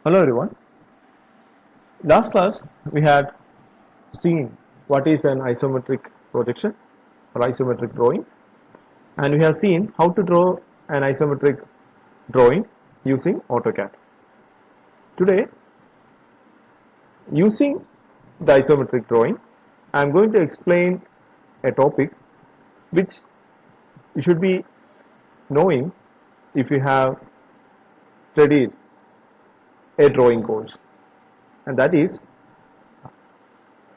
Hello everyone. Last class we had seen what is an isometric projection or isometric drawing, and we have seen how to draw an isometric drawing using Autocad. Today, using the isometric drawing, I am going to explain a topic which you should be knowing if you have studied a drawing course, and that is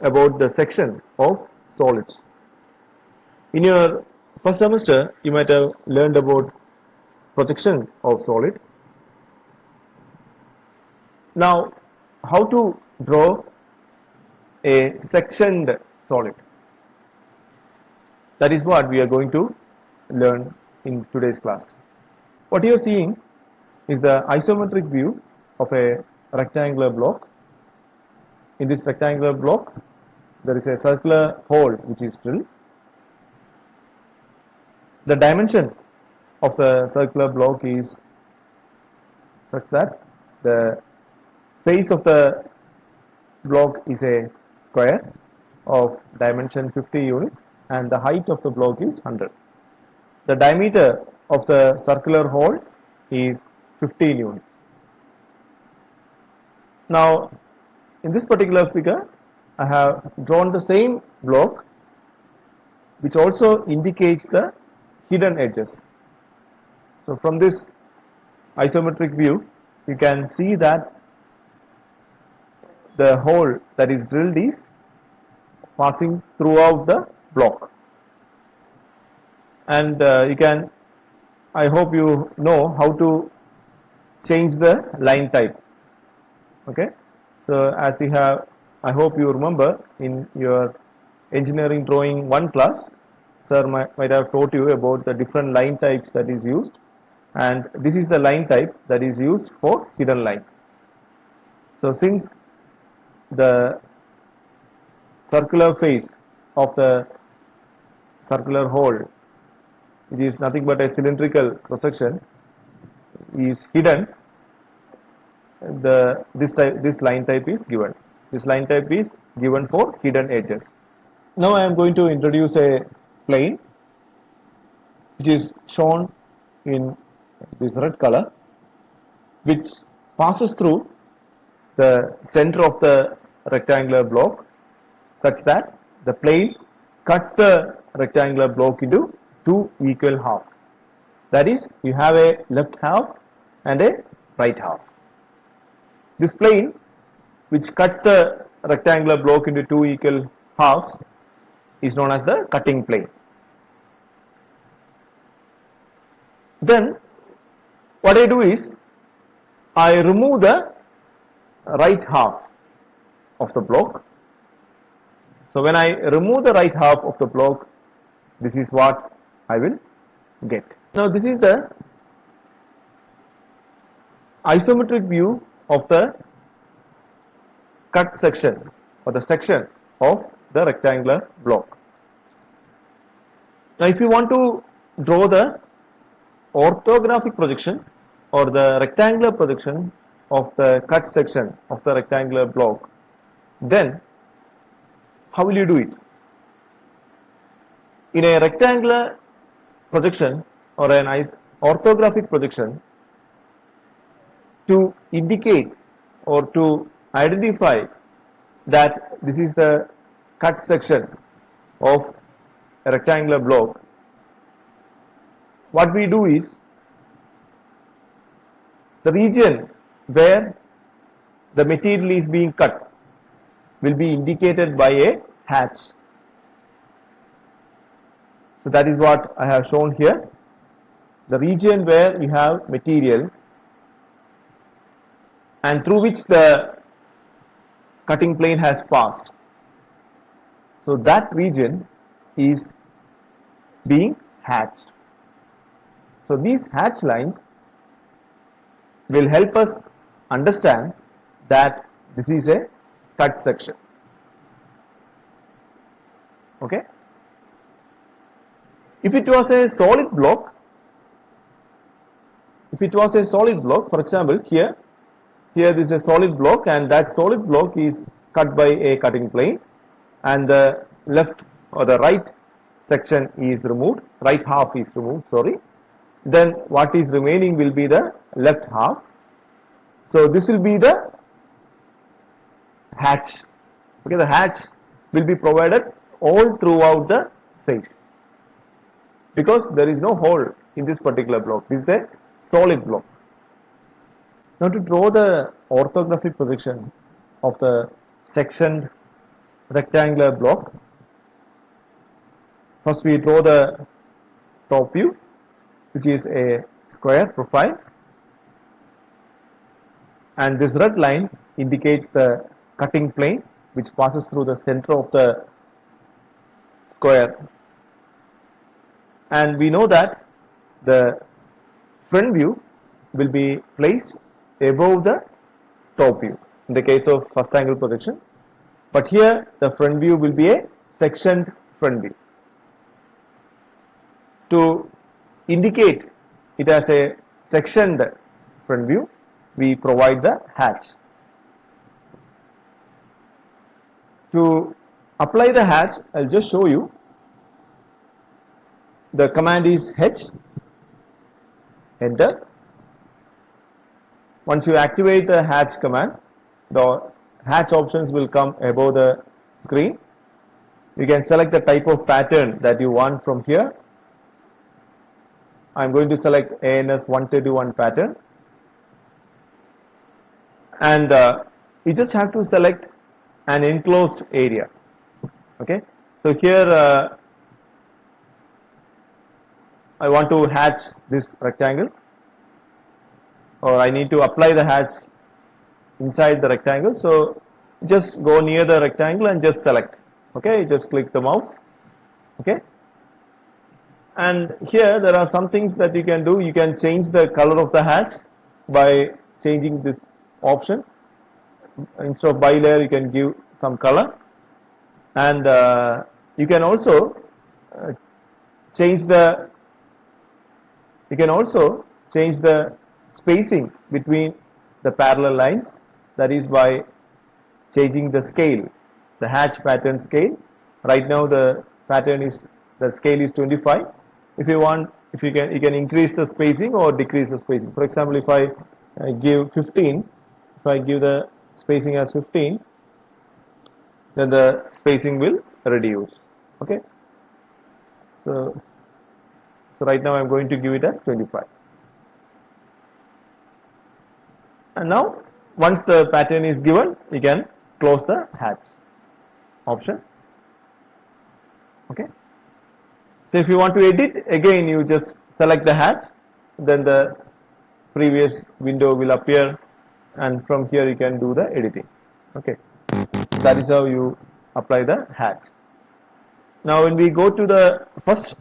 about the section of solids. In your first semester, you might have learned about projection of solid. Now, how to draw a sectioned solid? That is what we are going to learn in today's class. What you are seeing is the isometric view of a rectangular block. In this rectangular block, there is a circular hole which is drilled. The dimension of the circular block is such that the face of the block is a square of dimension 50 units and the height of the block is 100. The diameter of the circular hole is 15 units. Now, in this particular figure, I have drawn the same block which also indicates the hidden edges. So from this isometric view, you can see that the hole that is drilled is passing throughout the block. And I hope you know how to change the line type. Okay, so as we have, I hope you remember in your engineering drawing 1 class, sir might have taught you about the different line types that is used, and this is the line type that is used for hidden lines. So since the circular face of the circular hole, it is nothing but a cylindrical cross-section, is hidden, this line type is given. This line type is given for hidden edges. Now I am going to introduce a plane which is shown in this red color, which passes through the center of the rectangular block such that the plane cuts the rectangular block into two equal halves. That is, you have a left half and a right half. This plane which cuts the rectangular block into two equal halves is known as the cutting plane. Then what I do is I remove the right half of the block. So when I remove the right half of the block, this is what I will get. Now this is the isometric view of the cut section or the section of the rectangular block. Now if you want to draw the orthographic projection or the rectangular projection of the cut section of the rectangular block, then how will you do it? In a rectangular projection or an orthographic projection, to indicate or to identify that this is the cut section of a rectangular block, what we do is the region where the material is being cut will be indicated by a hatch. So that is what I have shown here. The region where we have material and through which the cutting plane has passed. So that region is being hatched. So these hatch lines will help us understand that this is a cut section. Okay. If it was a solid block, for example, here here this is a solid block, and that solid block is cut by a cutting plane, and the left or the right section is removed, right half is removed, sorry. Then what is remaining will be the left half. So this will be the hatch. Okay, the hatch will be provided all throughout the face, because there is no hole in this particular block. This is a solid block. Now to draw the orthographic projection of the sectioned rectangular block, first we draw the top view, which is a square profile, and this red line indicates the cutting plane which passes through the center of the square. And we know that the front view will be placed above the top view in the case of first angle projection, but here the front view will be a sectioned front view. To indicate it as a sectioned front view, we provide the hatch. To apply the hatch, I'll just show you. The command is H, enter. Once you activate the hatch command, the hatch options will come above the screen. You can select the type of pattern that you want from here. I'm going to select ANS 131 pattern, and you just have to select an enclosed area. Okay, so here I want to hatch this rectangle, or I need to apply the hatch inside the rectangle. So just go near the rectangle and just select. Okay, just click the mouse. Okay, and here there are some things that you can do. You can change the color of the hatch by changing this option. Instead of bilayer, you can give some color, and you can also change the spacing between the parallel lines. That is by changing the scale, the hatch pattern scale. Right now the scale is 25. If you want, you can increase the spacing or decrease the spacing. For example, if I give 15, if I give the spacing as 15, then the spacing will reduce. Okay, so right now I'm going to give it as 25. And now once the pattern is given, you can close the hatch option. Okay, so if you want to edit, again you just select the hatch, then the previous window will appear, and from here you can do the editing. Okay, that is how you apply the hatch. Now when we go to the first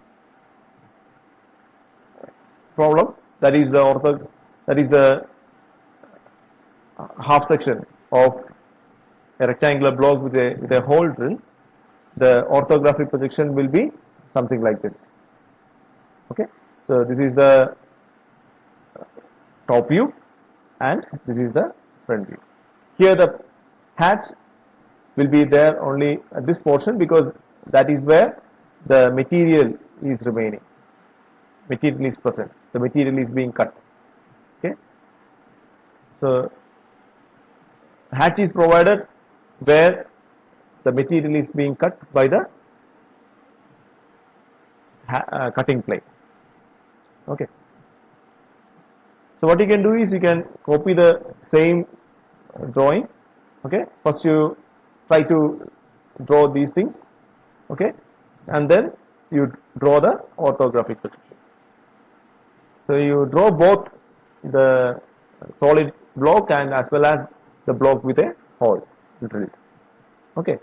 problem, that is the half section of a rectangular block with a hole drill, the orthographic projection will be something like this. Okay, so this is the top view and this is the front view. Here the hatch will be there only at this portion, because that is where the material is remaining. Material is present. The material is being cut. Okay, so hatch is provided where the material is being cut by the cutting plane. Okay, so what you can do is you can copy the same drawing. Okay, first you try to draw these things. Okay, and then you draw the orthographic projection. So you draw both the solid block and as well as the block with a hole drilled. Okay.